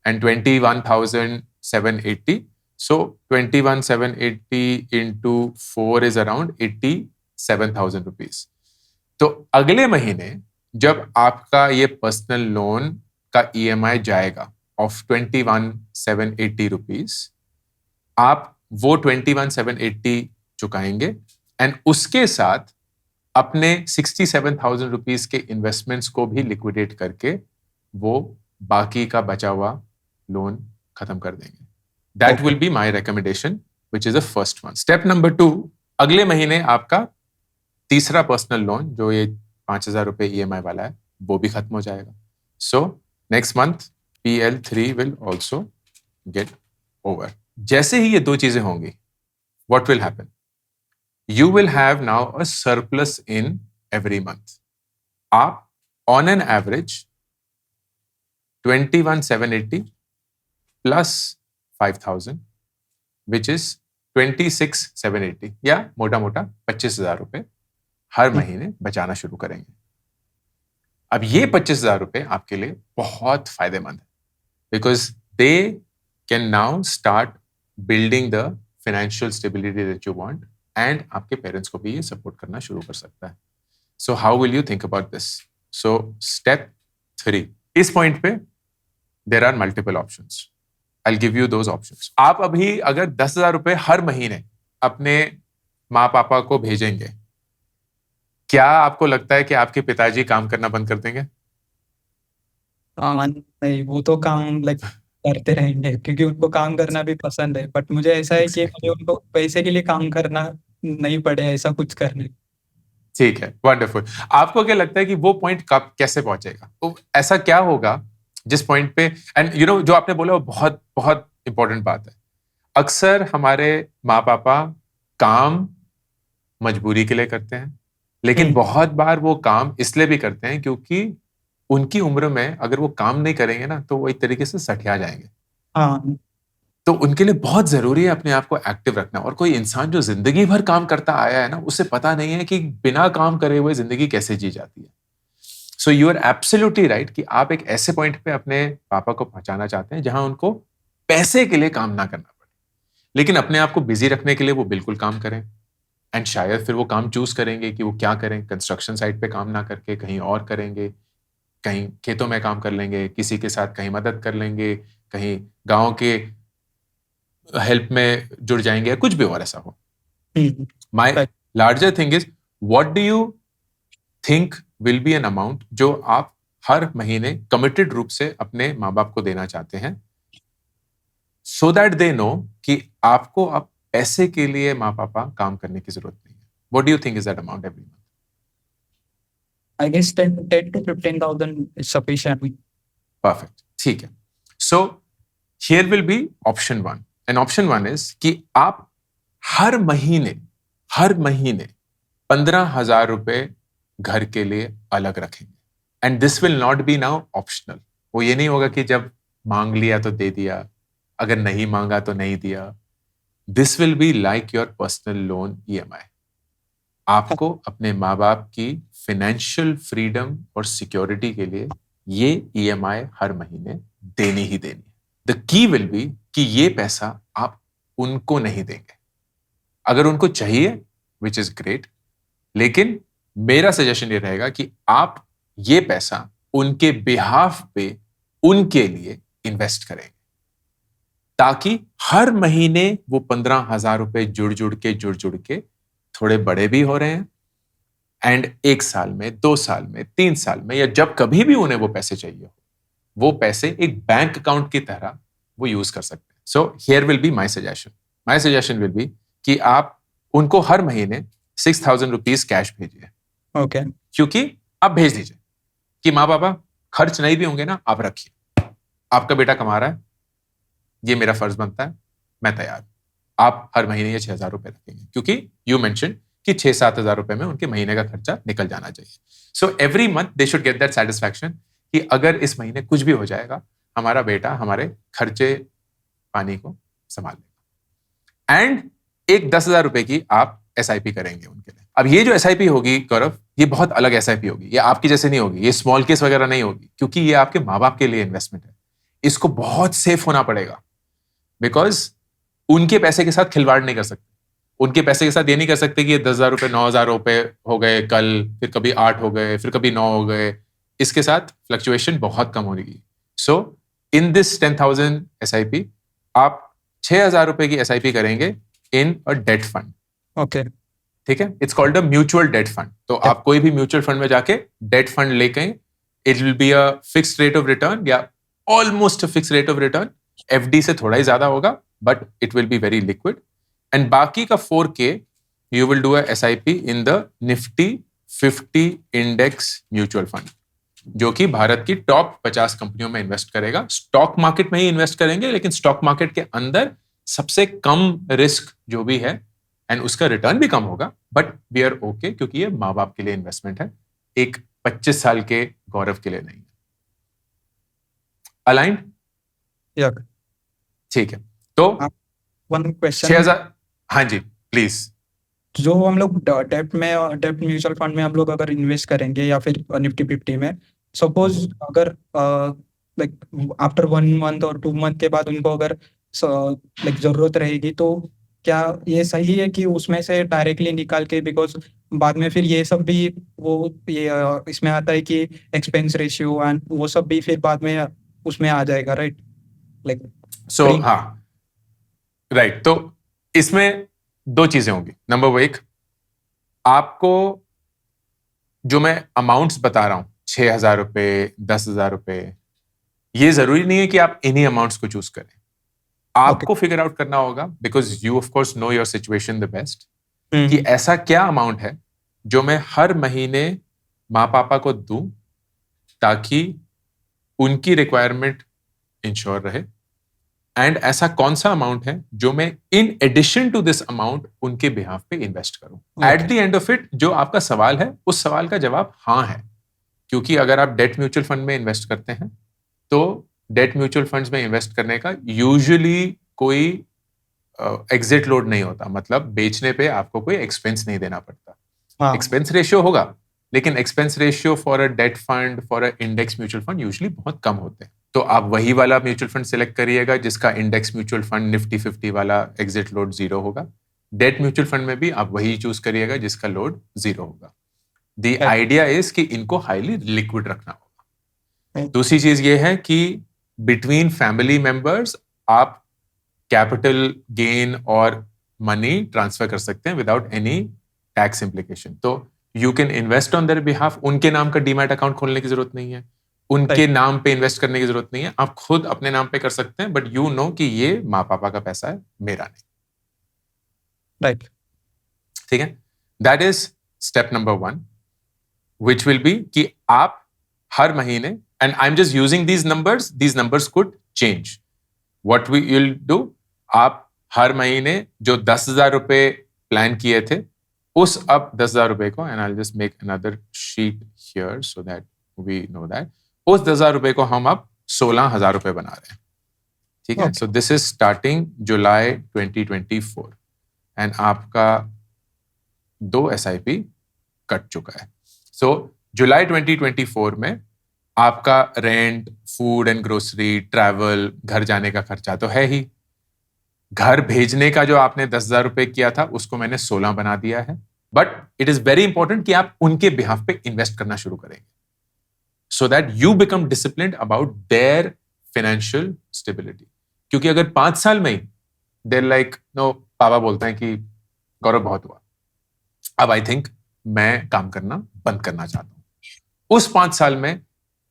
and 21,780, so 21,780 into 4 is around 87,000 rupees. तो अगले महीने जब आपका ये पर्सनल लोन का ईएमआई जाएगा ऑफ 21,780 रुपीज, आप वो 21,780 चुकाएंगे, एंड उसके साथ अपने 67,000 रुपीज के इन्वेस्टमेंट्स को भी लिक्विडेट करके वो बाकी का बचा हुआ लोन खत्म कर देंगे। That will be my recommendation, which is the first one. Step number 2, अगले महीने आपका तीसरा पर्सनल लोन जो ये 5,000 रुपए ईएमआई वाला है वो भी खत्म हो जाएगा। So next month PL3 will also get over. जैसे ही ये 2 चीजें होंगी, what will happen? You will have now a surplus in every month. आप on an average 21,780 plus 5,000, which is 26,780, या मोटा मोटा 25,000 रुपए हर महीने बचाना शुरू करेंगे। अब ये 25,000 रुपए आपके लिए बहुत फायदेमंद है, because they can now start building the financial stability that you want, and आपके पेरेंट्स को भी ये सपोर्ट करना शुरू कर सकता है। So how will you think about this? So step 3, इस पॉइंट पे there are multiple options. I will give you those options. आप अभी अगर 10,000 रुपए हर महीने अपने माँ पापा को भेजेंगे, क्या आपको लगता है कि आपके पिताजी काम करना बंद कर देंगे?
नहीं, वो तो काम करते रहेंगे क्योंकि उनको काम करना भी पसंद है, बट मुझे ऐसा है कि मुझे उनको पैसे के लिए काम करना नहीं पड़े, ऐसा कुछ करने।
ठीक है, वंडरफुल। आपको क्या लगता है कि वो पॉइंट कब कैसे पहुंचेगा? तो ऐसा क्या होगा जिस पॉइंट पे, एंड यू नो जो आपने बोला वो बहुत बहुत इंपॉर्टेंट बात है। अक्सर हमारे माँ पापा काम मजबूरी के लिए करते हैं, लेकिन बहुत बार वो काम इसलिए भी करते हैं क्योंकि उनकी उम्र में अगर वो काम नहीं करेंगे ना तो वो एक तरीके से सठिया जाएंगे।
हाँ।
तो उनके लिए बहुत जरूरी है अपने आप को एक्टिव रखना। और कोई इंसान जो जिंदगी भर काम करता आया है ना, उसे पता नहीं है कि बिना काम करे हुए जिंदगी कैसे जी जाती है। So you are absolutely right कि आप एक ऐसे पॉइंट पे अपने पापा को पहुंचाना चाहते हैं जहां उनको पैसे के लिए काम ना करना पड़े, लेकिन अपने आप को बिजी रखने के लिए वो बिल्कुल काम करें। एंड शायद फिर वो काम चूज करेंगे कि वो क्या करें, कंस्ट्रक्शन साइट पे काम ना करके कहीं और करेंगे, कहीं खेतों में काम कर लेंगे, किसी के साथ कहीं मदद कर लेंगे, कहीं गांव के हेल्प में जुड़ जाएंगे, कुछ भी और ऐसा हो। माई
right.
Larger thing is, what do you think will be an amount जो आप हर महीने कमिटेड रूप से अपने माँ बाप को देना चाहते हैं, सो दैट दे नो कि आपको अब पैसे के लिए माँ पापा काम करने की जरूरत नहीं है। What do you think is that amount every month?
I guess 10 to 15,000 is sufficient.
Perfect, ठीक है। So here will be option one, and option one is कि आप हर महीने 15,000 रुपए घर के लिए अलग रखेंगे। And this will not be now optional. वो ये नहीं होगा कि जब मांग लिया तो दे दिया, अगर नहीं मांगा तो नहीं दिया। This will be like your personal loan EMI। आपको अपने माँ बाप की फाइनेंशियल फ्रीडम और सिक्योरिटी के लिए ये EMI हर महीने देनी ही देनी है। द की विल बी कि ये पैसा आप उनको नहीं देंगे। अगर उनको चाहिए, विच इज ग्रेट, लेकिन मेरा सजेशन ये रहेगा कि आप ये पैसा उनके बिहाफ पे उनके लिए इन्वेस्ट करेंगे, ताकि हर महीने वो 15,000 रुपए जुड़ जुड़ के थोड़े बड़े भी हो रहे हैं, एंड 1 साल में, 2 साल में, 3 साल में, या जब कभी भी उन्हें वो पैसे चाहिए हो, वो पैसे एक बैंक अकाउंट की तरह वो यूज कर सकते हैं। So here will be my suggestion will be कि आप उनको हर महीने 6,000 रुपीज कैश भेजिए।
Okay.
क्योंकि आप भेज दीजिए कि माँ बाबा खर्च नहीं भी होंगे ना, आप रखिए, आपका बेटा कमा रहा है, ये मेरा फर्ज बनता है, मैं तैयार हूं। आप हर महीने ये 6,000 रुपए रखेंगे, क्योंकि यू मेंशन कि 6-7 हजार रुपए में उनके महीने का खर्चा निकल जाना चाहिए। So every month they should get that satisfaction कि अगर इस महीने कुछ भी हो जाएगा, हमारा बेटा हमारे खर्चे पानी को संभाल लेगा। एंड एक 10,000 रुपए की आप SIP करेंगे उनके लिए। अब ये जो SIP होगी गौरव, ये बहुत अलग SIP होगी, ये आपकी जैसे नहीं होगी, ये स्मॉल केस वगैरह नहीं होगी, क्योंकि ये आपके माँ बाप के लिए इन्वेस्टमेंट है। इसको बहुत सेफ होना पड़ेगा, बिकॉज उनके पैसे के साथ खिलवाड़ नहीं कर सकते। उनके पैसे के साथ ये नहीं कर सकते कि ये 10,000 रुपए 9,000 रुपए हो गए कल, फिर कभी 8 हो गए, फिर कभी 9 हो गए। इसके साथ फ्लक्चुएशन बहुत कम होगी। सो इन दिस 10,000 SIP आप 6,000 रुपए की SIP करेंगे in a debt fund.
Okay.
ठीक है, it's called a mutual debt fund. तो आप कोई भी म्यूचुअल फंड में जाके डेट फंड लेके, it will be a fixed rate of return या almost fixed rate of return. FD से थोड़ा ही ज्यादा होगा, but it will be very liquid. And बाकी का 4K you will do a SIP in the Nifty 50 index mutual fund, जो कि भारत की टॉप 50 कंपनियों में इन्वेस्ट करेगा। स्टॉक मार्केट में ही इन्वेस्ट करेंगे, लेकिन स्टॉक मार्केट के अंदर सबसे कम रिस्क जो भी है, एंड उसका रिटर्न भी कम होगा, बट वी आर ओके, क्योंकि ये माँ बाप के लिए इन्वेस्टमेंट है, एक 25 साल के गौरव के लिए नहीं। अलाइंड?
Yeah.
ठीक है, तो
One question.
6,000, हाँ जी प्लीज।
जो हम लोग डेप्ट म्यूचुअल फंड में हम लोग अगर इन्वेस्ट करेंगे या फिर निफ्टी 50 में, सपोज अगर लाइक आफ्टर 1 मंथ और 2 मंथ के बाद उनको अगर लाइक जरूरत रहेगी, तो क्या ये सही है कि उसमें से डायरेक्टली निकाल के, बिकॉज बाद में फिर ये सब भी वो ये इसमें आता है कि एक्सपेंस रेशियो एंड वो सब भी फिर बाद में उसमें आ जाएगा, राइट? लाइक
सो हाँ, राइट। तो इसमें 2 चीजें होंगी। नंबर 1, आपको जो मैं अमाउंट्स बता रहा हूं, 6,000 रुपए, 10,000 रुपए, ये जरूरी नहीं है कि आप इन्हीं अमाउंट्स को चूज करें। आपको फिगर आउट करना होगा, because you of course know your situation the best, कि ऐसा क्या अमाउंट है जो मैं हर महीने माँ पापा को दूं, ताकि उनकी रिक्वायरमेंट इंश्योर रहे, एंड ऐसा कौन सा अमाउंट है जो मैं in addition to this amount उनके बिहाफ पे इन्वेस्ट करूं। At the end of it, जो आपका सवाल है, उस सवाल का जवाब हाँ है। क्योंकि अगर आप डेट म्यूचुअल फंड में इन्वेस्ट करते हैं तो डेट म्यूचुअल फंड्स में इन्वेस्ट करने का यूजुअली कोई एग्जिट लोड नहीं होता, मतलब बेचने पे आपको कोई एक्सपेंस नहीं देना पड़ता।
हाँ
एक्सपेंस रेशियो होगा, लेकिन expense ratio for a debt fund, for a index mutual fund usually बहुत कम होते हैं। तो आप वही वाला म्यूचुअल फंड सिलेक्ट करिएगा जिसका इंडेक्स म्यूचुअल फंड निफ्टी 50 वाला एग्जिट लोड 0 होगा। डेट म्यूचुअल फंड में भी आप वही चूज करिएगा जिसका लोड 0 होगा। द
right,
आइडिया इज कि इनको हाईली लिक्विड रखना होगा।
right,
दूसरी चीज ये है कि बिटवीन फैमिली मेंबर्स आप कैपिटल गेन और मनी ट्रांसफर कर सकते हैं विदाउट एनी टैक्स इम्प्लीकेशन। तो you can invest on their behalf. उनके नाम का डीमैट अकाउंट खोलने की जरूरत नहीं है, उनके
right,
नाम पे इन्वेस्ट करने की जरूरत नहीं है, आप खुद अपने नाम पे कर सकते हैं, बट यू नो कि ये माँ पापा का पैसा है, मेरा नहीं।
right,
ठीक है, that is step number 1, which will be कि आप हर महीने, and I am just using these numbers could change, what we will do, आप हर महीने जो 10,000 रुपए प्लान किए थे उस अब 10,000 रुपए को, and I just make another sheet here so that we know that, उस 10,000 रुपए को हम अब 16,000 रुपए बना रहे हैं। ठीक है,
okay,
so this is starting July 2024 and आपका 2 SIP कट चुका है। सो जुलाई 2024 में आपका rent, food and grocery, travel, घर जाने का खर्चा तो है ही। घर भेजने का जो आपने 10,000 रुपए किया था उसको मैंने 16 बना दिया है। But it is very important कि आप उनके बिहाफ पे इन्वेस्ट करना शुरू करेंगे so that you become disciplined about their financial stability. क्योंकि अगर 5 साल में ही देर लाइक नो, पापा बोलते हैं कि गौरव बहुत हुआ, अब आई थिंक मैं काम करना बंद करना चाहता हूं, उस 5 साल में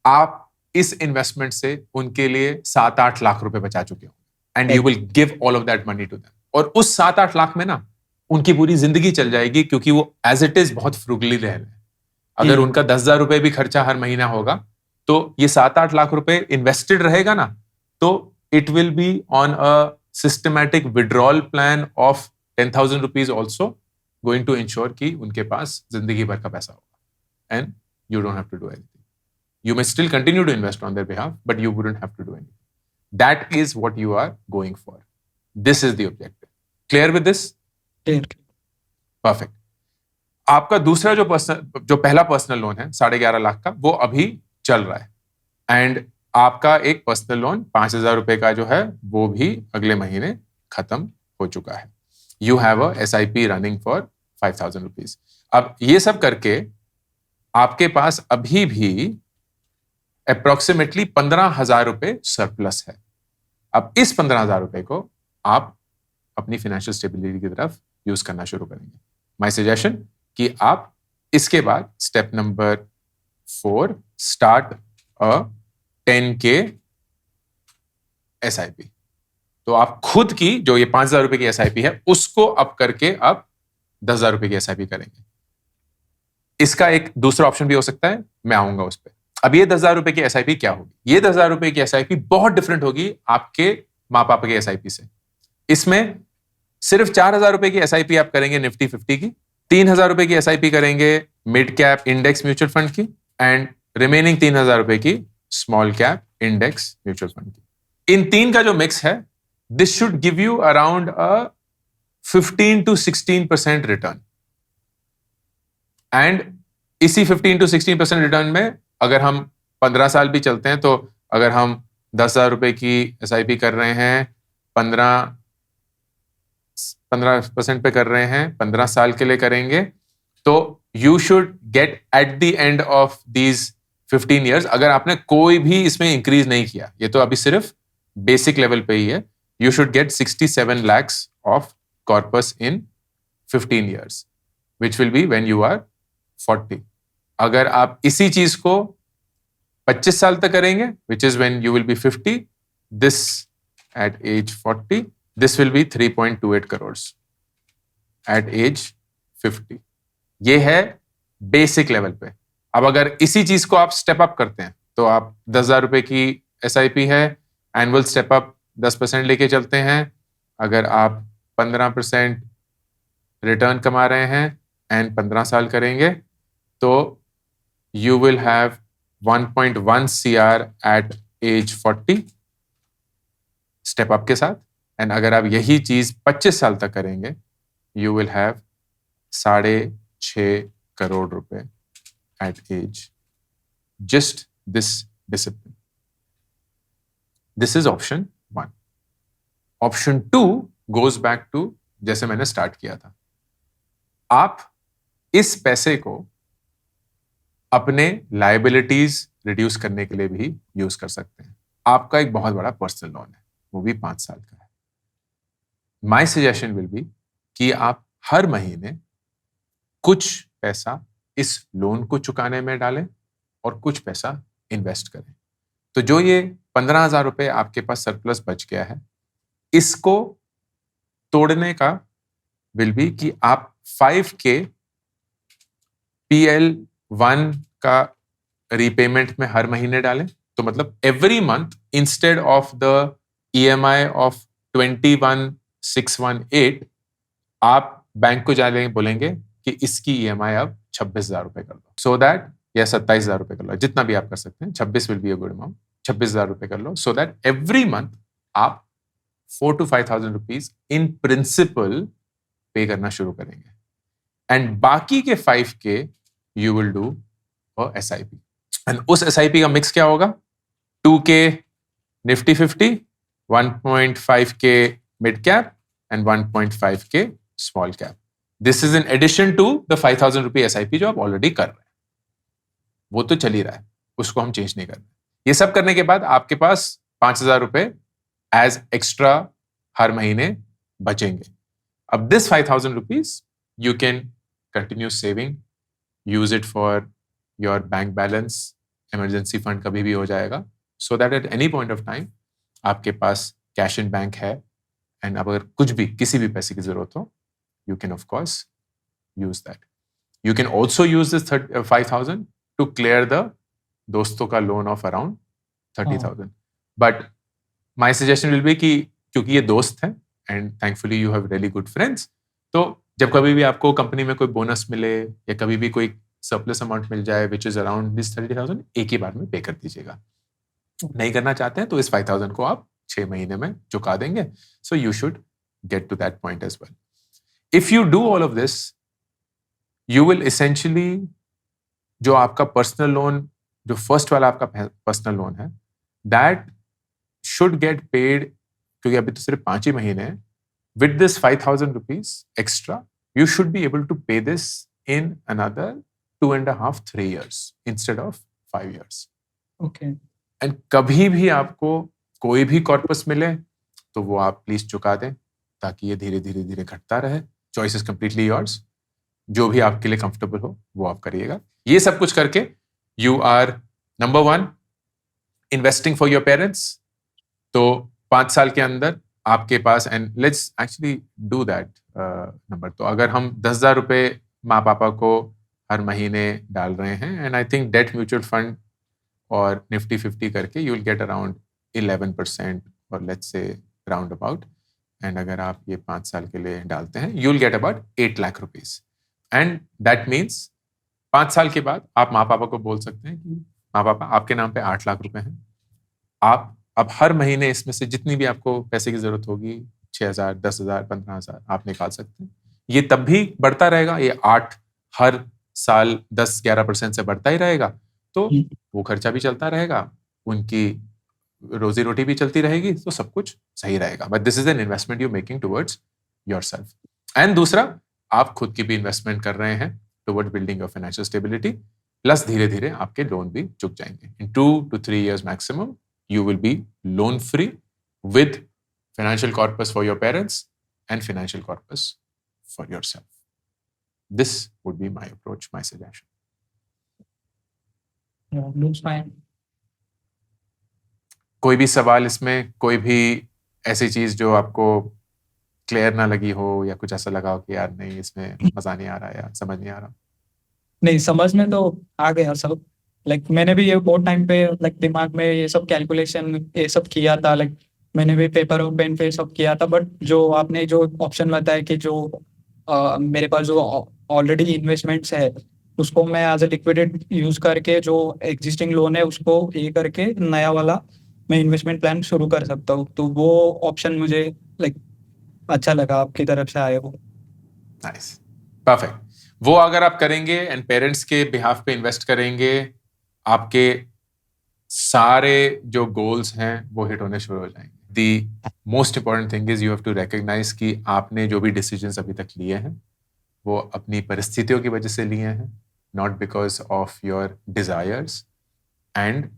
आप इस इन्वेस्टमेंट से उनके लिए 7-8 लाख रुपए बचा चुके हो and you will give all of that money to them. और उस 7-8 लाख में ना उनकी पूरी जिंदगी चल जाएगी, क्योंकि वो एज इट इज बहुत फ्रूगली रह रहे हैं। अगर उनका 10,000 रुपए भी खर्चा हर महीना होगा तो ये 7-8 लाख रुपए इन्वेस्टेड रहेगा ना, तो it will be on a systematic withdrawal plan of 10,000 rupees also, going to ensure कि उनके पास जिंदगी भर का पैसा होगा and you don't have to do anything. You may still continue to invest on their behalf, but you wouldn't have to do anything. That is what you are going for. This is the objective. Clear with this?
clear,
Perfect. आपका दूसरा जो पहला personal loan है 11.5 लाख का, वो अभी चल रहा है एंड आपका एक पर्सनल लोन 5,000 रुपए का जो है वो भी अगले महीने खत्म हो चुका है। You have a SIP running for 5,000 rupees. अब ये सब करके आपके पास अभी भी अप्रोक्सीमेटली 15,000 रुपए सरप्लस है। अब इस 15,000 रुपए को आप अपनी फाइनेंशियल स्टेबिलिटी की तरफ यूज करना शुरू करेंगे। माय सजेशन कि आप इसके बाद step number 4, start a 10K SIP। तो आप खुद की जो ये 5,000 रुपए की SIP है उसको अप करके अब 10,000 रुपए की SIP करेंगे। इसका एक दूसरा ऑप्शन भी हो सकता है, मैं आऊंगा उस पर। अब ये 10,000 रुपए की SIP क्या होगी? ये 10,000 रुपए की SIP बहुत डिफरेंट होगी आपके माँ पापा की SIP से। इसमें सिर्फ 4,000 रुपए की SIP आप करेंगे निफ्टी 50 की, 3,000 रुपए की SIP करेंगे mid cap index mutual fund की एंड रिमेनिंग 3,000 रुपए की small cap index mutual fund की। इन तीन का जो मिक्स है, this should give you around 15 to 16% return. And इसी 15 to 16% रिटर्न में अगर हम 15 साल भी चलते हैं, तो अगर हम 10,000 रुपए की SIP कर रहे हैं, 15% पे कर रहे हैं, 15 साल के लिए करेंगे, तो you should gate eight the end of these 15 years, अगर आपने कोई भी इसमें इंक्रीज नहीं किया, ये तो अभी सिर्फ बेसिक लेवल पे ही है, you should get 67 lakhs of corpus in 15 years, which will be when you are 40। अगर आप इसी चीज को 25 साल तक करेंगे, which is when you will be 50, this at age 40, this will be 3.28 crores at age 50। ये है बेसिक लेवल पे। अब अगर इसी चीज को आप स्टेप अप करते हैं, तो आप 10,000 रुपए की SIP है, एनुअल स्टेप अप 10% लेके चलते हैं, अगर आप 15% रिटर्न कमा रहे हैं एंड 15 साल करेंगे, तो you will have 1.1 CR at age 40 step up के साथ, एंड अगर आप यही चीज 25 साल तक करेंगे, यू विल हैव 6.5 करोड़ रुपए at age. Just this discipline. This is option 1. Option 2 goes back to जैसे मैंने स्टार्ट किया था. आप इस पैसे को अपने लाइबिलिटीज रिड्यूस करने के लिए भी यूज कर सकते हैं. आपका एक बहुत बड़ा पर्सनल लोन है, वो भी 5 साल का है. माय सजेशन विल बी कि आप हर महीने कुछ पैसा इस लोन को चुकाने में डालें और कुछ पैसा इन्वेस्ट करें. तो जो ये 15,000 रुपए आपके पास सरप्लस बच गया है, इसको तोड़ने का विल बी कि आप 5K PL1 का रीपेमेंट में हर महीने डालें. तो मतलब every month instead of the EMI of 21,618 आप बैंक को जाने बोलेंगे कि इसकी EMI अब 26,000 रुपए कर लो, सो दैट, या 27,000 रुपए कर लो, जितना भी आप कर सकते हैं. 26 will be a good amount. 26,000 रुपए कर लो, सो दैट एवरी मंथ आप 4,000 to 5,000 रुपीज इन प्रिंसिपल पे करना शुरू करेंगे. एंड बाकी के 5K you will do SIP. And उस SIP का मिक्स क्या होगा? 2K Nifty 50, 1.5K mid cap and 1.5K small cap. This is in addition to the 5,000 rupee SIP जो आप ऑलरेडी कर रहे हैं. वो तो चल ही रहा है, उसको हम चेंज नहीं कर रहे. ये सब करने के बाद आपके पास 5,000 रुपए एज एक्स्ट्रा हर महीने बचेंगे. अब this 5,000 rupees you can continue saving, use it for your bank balance, emergency fund कभी भी हो जाएगा, so that at any point of time आपके पास कैश इन बैंक है. एंड अब अगर कुछ भी किसी भी पैसे की जरूरत हो, you can of course use that. You can also use this 5,000 to clear the दोस्तों का loan of around 30,000. But my suggestion will be कि क्योंकि ये दोस्त हैं and thankfully you have really good friends, तो जब कभी भी आपको कंपनी में कोई बोनस मिले या कभी भी कोई सरप्लस अमाउंट मिल जाए which is around this 30,000, एक ही बार में पे कर दीजिएगा. नहीं करना चाहते हैं तो इस 5,000 को आप 6 महीने में चुका देंगे. So you should get to that point as well. If you do all of this, you will essentially, जो आपका पर्सनल लोन, जो फर्स्ट वाला आपका पर्सनल लोन है, that should get paid, क्योंकि अभी तो सिर्फ 5 ही महीने हैं. With this 5,000 rupees extra, you should be able to pay this in another 2.5-3 years instead of 5 years.
Okay.
And कभी भी आपको कोई भी कॉर्पस मिले तो वो आप प्लीज चुका दें, ताकि ये धीरे धीरे धीरे घटता रहे. Choice is completely yours. जो भी आपके लिए कंफर्टेबल हो वो आप करिएगा. ये सब कुछ करके you are number 1 investing for your parents. तो 5 साल के अंदर आपके पास, and let's actually do that number. तो अगर हम 10,000 रुपए माँ पापा को हर महीने डाल रहे हैं, and I think debt mutual fund और निफ्टी 50 करके यू विल गेट अराउंड 11% और let's say round about. And अगर आप ये 5 साल के लिए डालते हैं, you will get about 8 lakh rupees. And that means 5 साल के बाद आप माँ पापा को बोल सकते हैं कि माँ पापा आपके नाम पे 8 लाख रुपए हैं. आप अब हर महीने इसमें से जितनी भी आपको पैसे की जरूरत होगी, 6,000, 10,000, 15,000 आप निकाल सकते हैं. ये तब भी बढ़ता रहेगा. ये 8 हर साल 10-11% से बढ़ता ही रहेगा. तो वो खर्चा भी चलता रहेगा, उनकी रोजी रोटी भी चलती रहेगी, तो सब कुछ सही रहेगा. But this is an investment you making towards yourself. And दूसरा, आप खुद की भी इन्वेस्टमेंट कर रहे हैं toward building your financial stability. Plus धीरे धीरे आपके लोन भी चुक जाएंगे. इन 2 to 3 years maximum you will be loan free with financial corpus for your parents and financial corpus for yourself. This would be my approach, my suggestion.
Yeah, looks fine.
कोई भी सवाल इसमें, कोई भी ऐसी चीज जो आपको क्लियर ना लगी हो, या कुछ ऐसा लगा हो कि यार नहीं इसमें मजा नहीं आ रहा या समझ नहीं आ रहा?
नहीं, समझ में तो आ गया सब. लाइक मैंने भी ये बहुत टाइम पे लाइक दिमाग में ये सब कैलकुलेशन ये सब किया था. लाइक मैंने भी पेपर और पेन पे सब किया था. बट जो आपने जो ऑप्शन बताया कि जो मेरे पास जो ऑलरेडी इन्वेस्टमेंट्स है उसको मैं एज ए लिक्विडेट यूज करके जो एग्जिस्टिंग लोन है उसको ये करके नया वाला मैं इन्वेस्टमेंट प्लान शुरू कर सकता हूँ। तो वो ऑप्शन मुझे लाइक अच्छा लगा आपकी तरफ से आया वो।
Nice, perfect. वो अगर आप करेंगे एंड पेरेंट्स के बिहाफ पे इन्वेस्ट करेंगे, आपके सारे जो गोल्स हैं वो हिट होने शुरू हो जाएंगे। The most important thing is you have to recognise कि आपने जो भी डिसीजंस अभी तक लिए हैं वो अपनी परिस्थितियों की वजह से लिए हैं, not because of your desires, and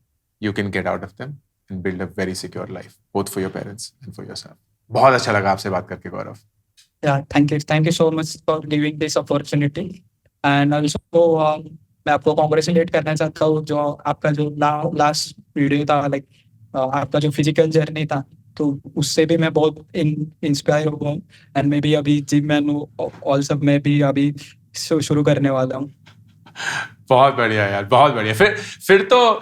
you can get out of them and build a very secure life both for your parents and for yourself. बहुत अच्छा लगा आपसे बात करके गौरव।
या thank you so much for giving this opportunity. And also मैं आपको congratulate करना चाहता हूँ जो आपका जो लास्ट वीडियो था, लाइक आपका जो फिजिकल जर्नी था, तो उससे भी मैं बहुत इंस्पायर हुआ हूँ। एंड मैं भी अभी जिम मैन हूँ ऑल सब में भी अभी शुरू करने वाला हूँ।
बहुत बढ़िया यार, बहुत बढ़िया। फिर तो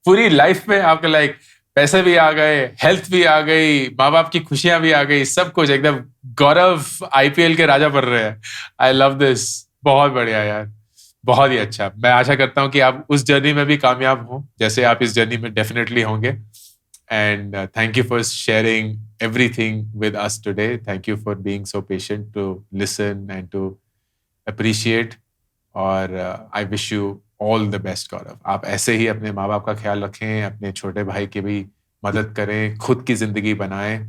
पूरी लाइफ में आपके लाइक पैसे भी आ गए, हेल्थ भी आ गई, माँ बाप की खुशियां भी आ गई, सब कुछ एकदम। गौरव आईपीएल के राजा बन रहे हैं। I love this. बहुत बढ़िया यार, बहुत ही अच्छा। मैं आशा करता हूं कि आप उस जर्नी में भी कामयाब हो जैसे आप इस जर्नी में डेफिनेटली होंगे। And thank you for sharing everything with us today. Thank you for being so patient to listen and to appreciate. और I wish you all the best Gaurav. आप ऐसे ही अपने माँ बाप का ख्याल रखें, अपने छोटे भाई की भी मदद करें, खुद की जिंदगी बनाएं।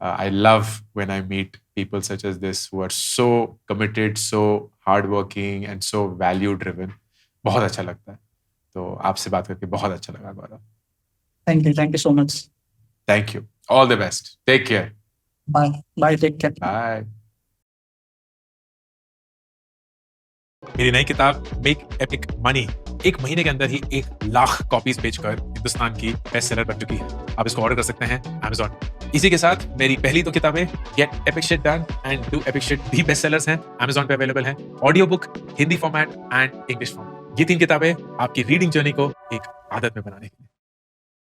I love when I meet people such as this who are so committed, so hardworking and so value driven. बहुत अच्छा लगता है। तो आपसे बात करके बहुत अच्छा लगा Gaurav.
Thank you so much.
Thank you. All the best. Take care.
Bye take care.
Bye. मेरी नई किताब मेक एपिक मनी 1 महीने के अंदर ही 1 लाख कॉपीज बेचकर हिंदुस्तान की बेस्ट सेलर बन चुकी है। आप इसको ऑर्डर कर सकते हैं Amazon। इसी के साथ मेरी पहली 2 किताबें gate epic shit done and do epic shit भी बेस्ट सेलर्स हैं, Amazon पे अवेलेबल हैं। Audio book, Hindi format and English format. ये 3 किताबें आपकी रीडिंग जर्नी को एक आदत में बनाने के लिए।